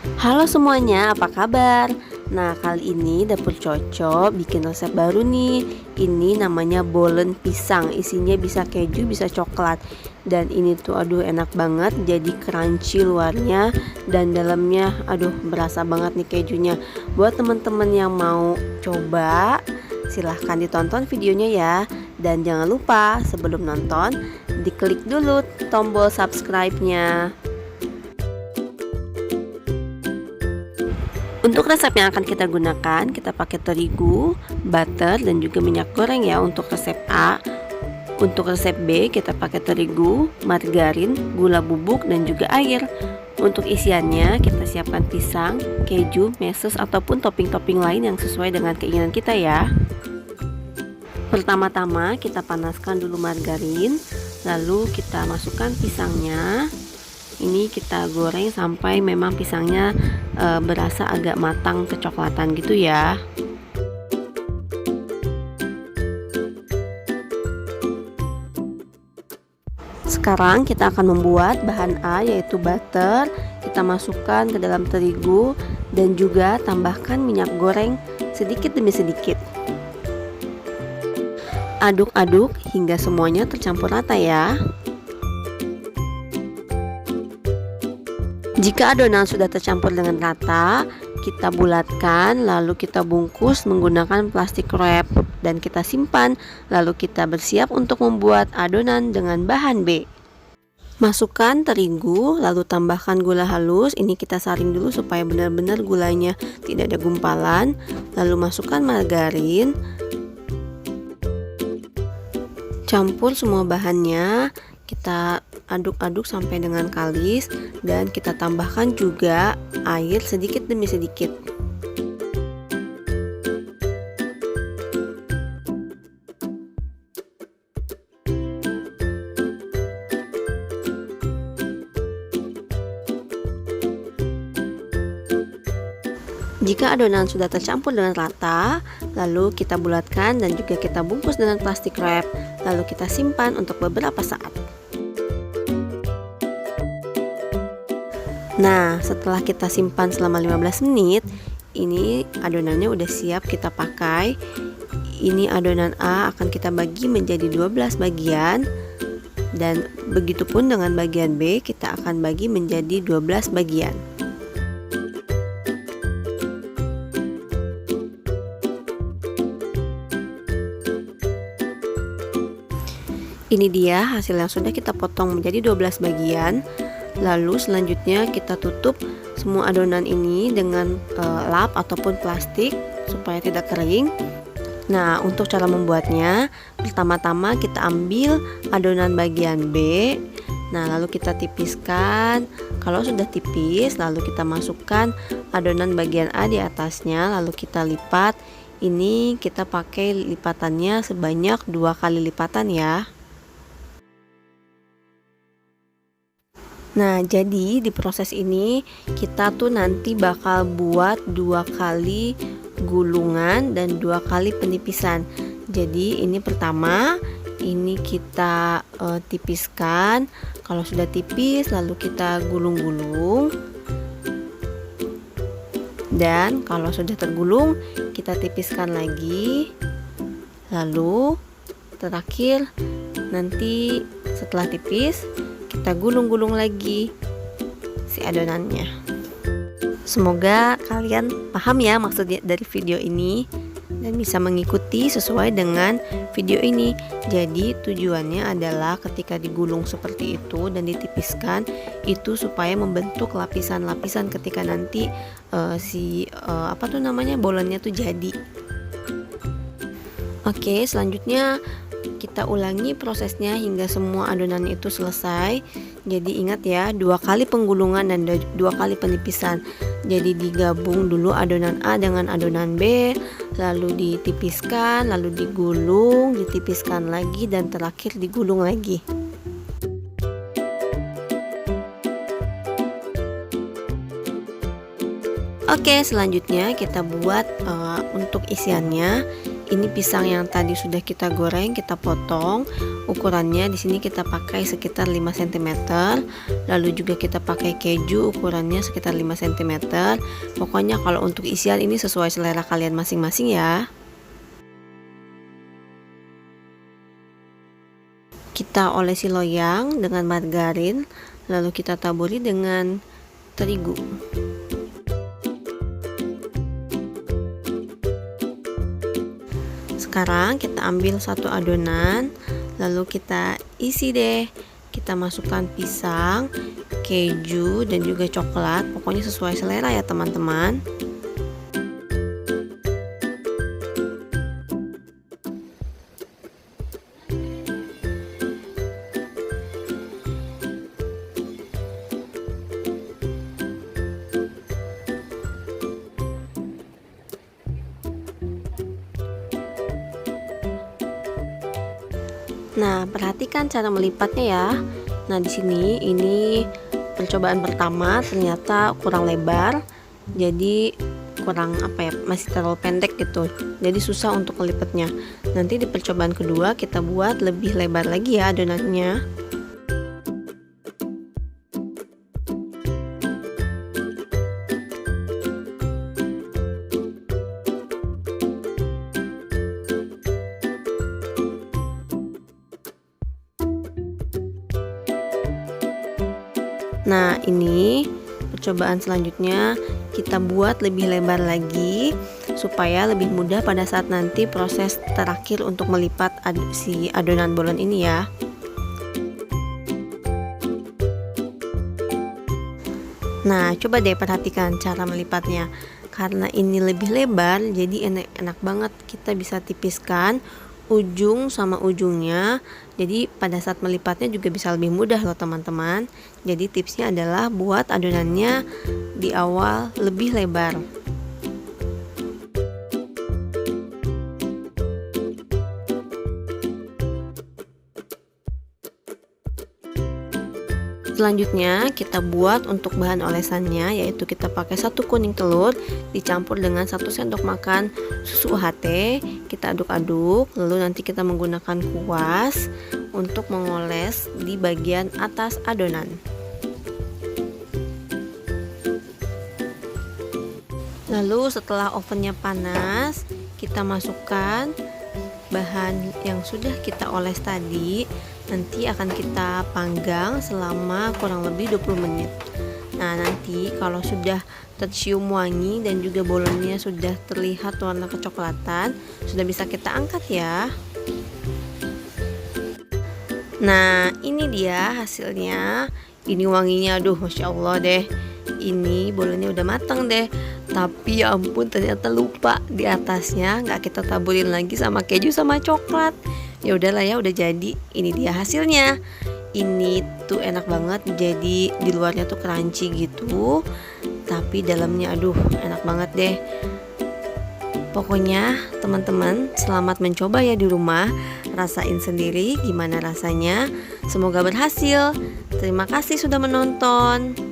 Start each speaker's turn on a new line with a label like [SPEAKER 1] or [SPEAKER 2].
[SPEAKER 1] Halo semuanya, apa kabar? Nah, kali ini Dapur Coco bikin resep baru nih. Ini namanya bolen pisang. Isinya bisa keju, bisa coklat. Dan ini tuh aduh enak banget, jadi crunchy luarnya dan dalamnya aduh berasa banget nih kejunya. Buat teman-teman yang mau coba, silahkan ditonton videonya ya. Dan jangan lupa sebelum nonton, diklik dulu tombol subscribe-nya. Untuk resep yang akan kita gunakan, kita pakai terigu, butter, dan juga minyak goreng ya untuk resep A. Untuk resep B, kita pakai terigu, margarin, gula bubuk, dan juga air. Untuk isiannya, kita siapkan pisang, keju, meses, ataupun topping-topping lain yang sesuai dengan keinginan kita ya. Pertama-tama kita panaskan dulu margarin, lalu kita masukkan pisangnya. Ini kita goreng sampai memang pisangnya berasa agak matang kecoklatan gitu ya. Sekarang kita akan membuat bahan A, yaitu butter. Kita masukkan ke dalam terigu dan juga tambahkan minyak goreng sedikit demi sedikit. Aduk-aduk hingga semuanya tercampur rata ya. Jika adonan sudah tercampur dengan rata, kita bulatkan, lalu kita bungkus menggunakan plastik wrap dan kita simpan. Lalu kita bersiap untuk membuat adonan dengan bahan B. Masukkan terigu, lalu tambahkan gula halus. Ini kita saring dulu supaya benar-benar gulanya tidak ada gumpalan. Lalu masukkan margarin. Campur semua bahannya. Kita aduk-aduk sampai dengan kalis dan kita tambahkan juga air sedikit demi sedikit. Jika adonan sudah tercampur dengan rata, lalu kita bulatkan dan juga kita bungkus dengan plastik wrap, lalu kita simpan untuk beberapa saat. Nah, setelah kita simpan selama 15 menit, ini adonannya udah siap kita pakai. Ini adonan A akan kita bagi menjadi 12 bagian. Dan begitupun dengan bagian B, kita akan bagi menjadi 12 bagian. Ini dia hasil yang sudah kita potong menjadi 12 bagian. Lalu selanjutnya kita tutup semua adonan ini dengan lap ataupun plastik supaya tidak kering. Nah, untuk cara membuatnya, pertama-tama kita ambil adonan bagian B. Nah, lalu kita tipiskan. Kalau sudah tipis, lalu kita masukkan adonan bagian A di atasnya, lalu kita lipat. Ini kita pakai lipatannya sebanyak 2 kali lipatan ya. Nah, jadi di proses ini kita tuh nanti bakal buat 2 kali gulungan dan 2 kali penipisan. Jadi ini pertama, ini kita tipiskan. Kalau sudah tipis, lalu kita gulung-gulung. Dan kalau sudah tergulung, kita tipiskan lagi. Lalu terakhir nanti setelah tipis, kita gulung-gulung lagi si adonannya. Semoga kalian paham ya maksudnya dari video ini dan bisa mengikuti sesuai dengan video ini. Jadi tujuannya adalah ketika digulung seperti itu dan ditipiskan itu supaya membentuk lapisan-lapisan ketika nanti bolennya tuh jadi. Oke, selanjutnya kita ulangi prosesnya hingga semua adonan itu selesai. Jadi ingat ya, 2 kali penggulungan dan 2 kali penipisan. Jadi digabung dulu adonan A dengan adonan B, lalu ditipiskan, lalu digulung, ditipiskan lagi, dan terakhir digulung lagi. Oke, selanjutnya kita buat untuk isiannya. Ini pisang yang tadi sudah kita goreng, kita potong. Ukurannya di sini kita pakai sekitar 5 cm. Lalu juga kita pakai keju, ukurannya sekitar 5 cm. Pokoknya kalau untuk isian ini sesuai selera kalian masing-masing ya. Kita olesi loyang dengan margarin, lalu kita taburi dengan terigu. Sekarang kita ambil satu adonan, lalu kita isi deh. Kita masukkan pisang, keju, dan juga coklat. Pokoknya sesuai selera ya teman-teman. Nah, perhatikan cara melipatnya ya. Nah, di sini ini percobaan pertama ternyata kurang lebar. Jadi kurang masih terlalu pendek gitu. Jadi susah untuk melipatnya. Nanti di percobaan kedua kita buat lebih lebar lagi ya adonannya. Nah, ini percobaan selanjutnya kita buat lebih lebar lagi supaya lebih mudah pada saat nanti proses terakhir untuk melipat si adonan bolen ini ya. Nah, coba deh perhatikan cara melipatnya. Karena ini lebih lebar, jadi enak banget kita bisa tipiskan ujung sama ujungnya. Jadi pada saat melipatnya juga bisa lebih mudah loh teman-teman. Jadi tipsnya adalah buat adonannya di awal lebih lebar. Selanjutnya kita buat untuk bahan olesannya, yaitu kita pakai 1 kuning telur dicampur dengan 1 sendok makan susu UHT. Kita aduk-aduk, lalu nanti kita menggunakan kuas untuk mengoles di bagian atas adonan. Lalu setelah ovennya panas, kita masukkan bahan yang sudah kita oles tadi. Nanti akan kita panggang selama kurang lebih 20 menit. Nah, nanti kalau sudah tercium wangi dan juga bolonnya sudah terlihat warna kecoklatan, sudah bisa kita angkat ya. Nah, ini dia hasilnya. Ini wanginya, aduh masya Allah deh. Ini bolonnya udah matang deh. Tapi ya ampun, ternyata lupa di atasnya nggak kita taburin lagi sama keju sama coklat. Ya udahlah ya, udah jadi. Ini dia hasilnya. Ini tuh enak banget. Jadi di luarnya tuh crunchy gitu, tapi dalamnya aduh enak banget deh. Pokoknya teman-teman selamat mencoba ya di rumah. Rasain sendiri gimana rasanya. Semoga berhasil. Terima kasih sudah menonton.